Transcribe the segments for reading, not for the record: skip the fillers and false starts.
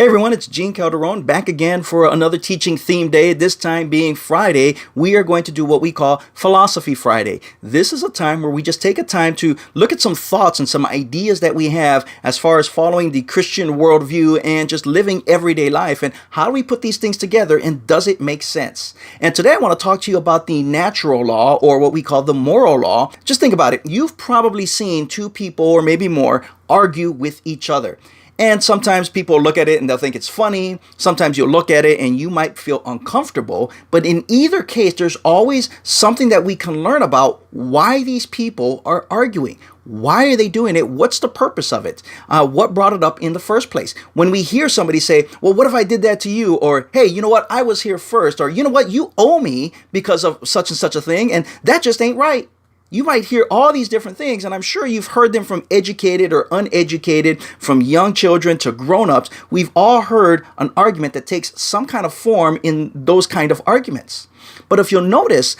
Hey everyone, it's Gene Calderon back again for another teaching theme day, this time being Friday. We are going to do what we call Philosophy Friday. This is a time where we just take a time to look at some thoughts and some ideas that we have as far as following the Christian worldview and just living everyday life, and how do we put these things together and does it make sense? And today I want to talk to you about the natural law, or what we call the moral law. Just think about it. You've probably seen two people or maybe more argue with each other. And sometimes people look at it and they'll think it's funny. Sometimes you'll look at it and you might feel uncomfortable. But in either case, there's always something that we can learn about why these people are arguing. Why are they doing it? What's the purpose of it? What brought it up in the first place? When we hear somebody say, well, what if I did that to you? Or, hey, you know what? I was here first. Or, you know what? You owe me because of such and such a thing. And that just ain't right. You might hear all these different things, and I'm sure you've heard them from educated or uneducated, from young children to grown-ups. We've all heard an argument that takes some kind of form in those kind of arguments. But if you'll notice,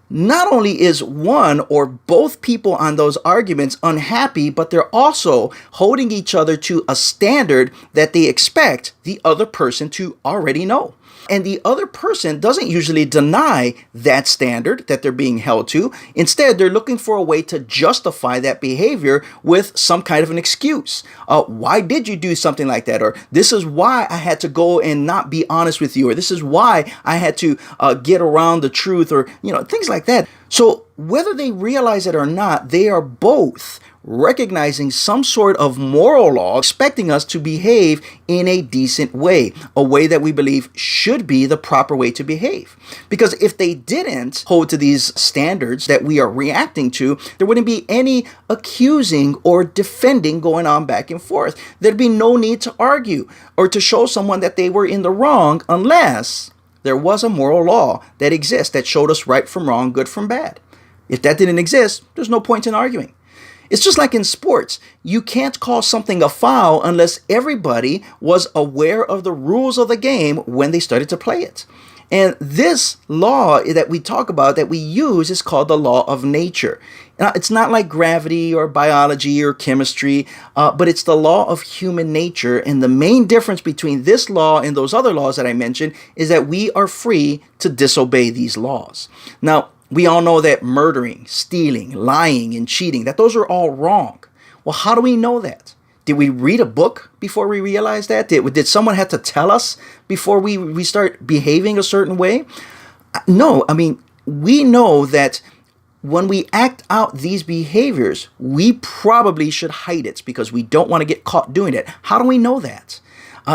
not only is one or both people on those arguments unhappy, but they're also holding each other to a standard that they expect the other person to already know. And the other person doesn't usually deny that standard that they're being held to. Instead, they're looking for a way to justify that behavior with some kind of an excuse. Why did you do something like that? Or this is why I had to go and not be honest with you. Or this is why I had to get around the truth, or, things like that. So whether they realize it or not, they are both recognizing some sort of moral law, expecting us to behave in a decent way, a way that we believe should be the proper way to behave. Because if they didn't hold to these standards that we are reacting to, there wouldn't be any accusing or defending going on back and forth. There'd be no need to argue or to show someone that they were in the wrong unless there was a moral law that exists that showed us right from wrong, good from bad. If that didn't exist, there's no point in arguing. It's just like in sports. You can't call something a foul unless everybody was aware of the rules of the game when they started to play it. And this law that we talk about, that we use, is called the law of nature. Now, it's not like gravity or biology or chemistry, but it's the law of human nature. And the main difference between this law and those other laws that I mentioned is that we are free to disobey these laws. Now, we all know that murdering, stealing, lying, and cheating, that those are all wrong. Well, how do we know that? Did we read a book before we realized that? Did someone have to tell us before we start behaving a certain way? No, we know that when we act out these behaviors, we probably should hide it because we don't want to get caught doing it. How do we know that?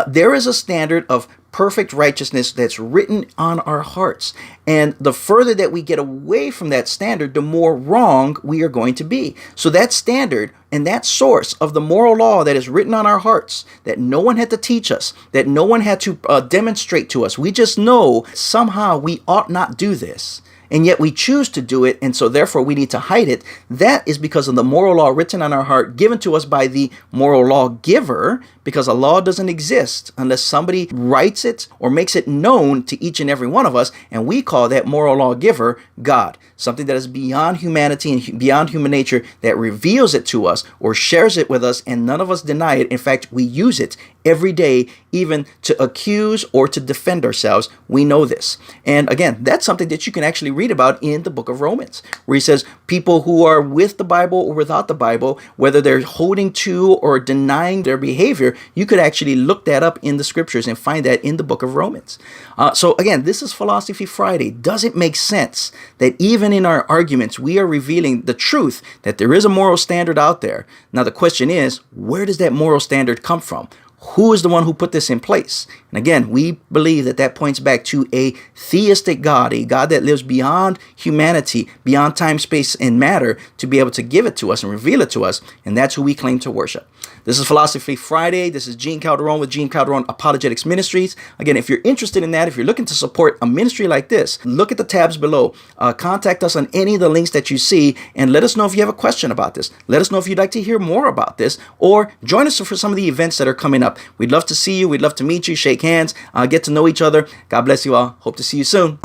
There is a standard of perfect righteousness that's written on our hearts. And the further that we get away from that standard, the more wrong we are going to be. So that standard and that source of the moral law that is written on our hearts, that no one had to teach us, that no one had to demonstrate to us, we just know somehow we ought not do this. And yet we choose to do it, and so therefore we need to hide it. That is because of the moral law written on our heart, given to us by the moral law giver, because a law doesn't exist unless somebody writes it or makes it known to each and every one of us, and we call that moral law giver God. Something that is beyond humanity and beyond human nature, that reveals it to us or shares it with us, and none of us deny it. In fact, we use it every day, even to accuse or to defend ourselves. We know this. And again, that's something that you can actually read about in the book of Romans, where he says people who are with the Bible or without the Bible, whether they're holding to or denying their behavior, you could actually look that up in the scriptures and find that in the book of Romans. So again, this is Philosophy Friday. Does it make sense that even in our arguments, we are revealing the truth that there is a moral standard out there? Now, the question is, where does that moral standard come from? Who is the one who put this in place? And again, we believe that that points back to a theistic God, a God that lives beyond humanity, beyond time, space, and matter, to be able to give it to us and reveal it to us. And that's who we claim to worship. This is Philosophy Friday. This is Gene Calderon with Gene Calderon Apologetics Ministries. Again, if you're interested in that, if you're looking to support a ministry like this, look at the tabs below. Contact us on any of the links that you see, and let us know if you have a question about this. Let us know if you'd like to hear more about this, or join us for some of the events that are coming up. We'd love to see you. We'd love to meet you, shake hands, get to know each other. God bless you all. Hope to see you soon.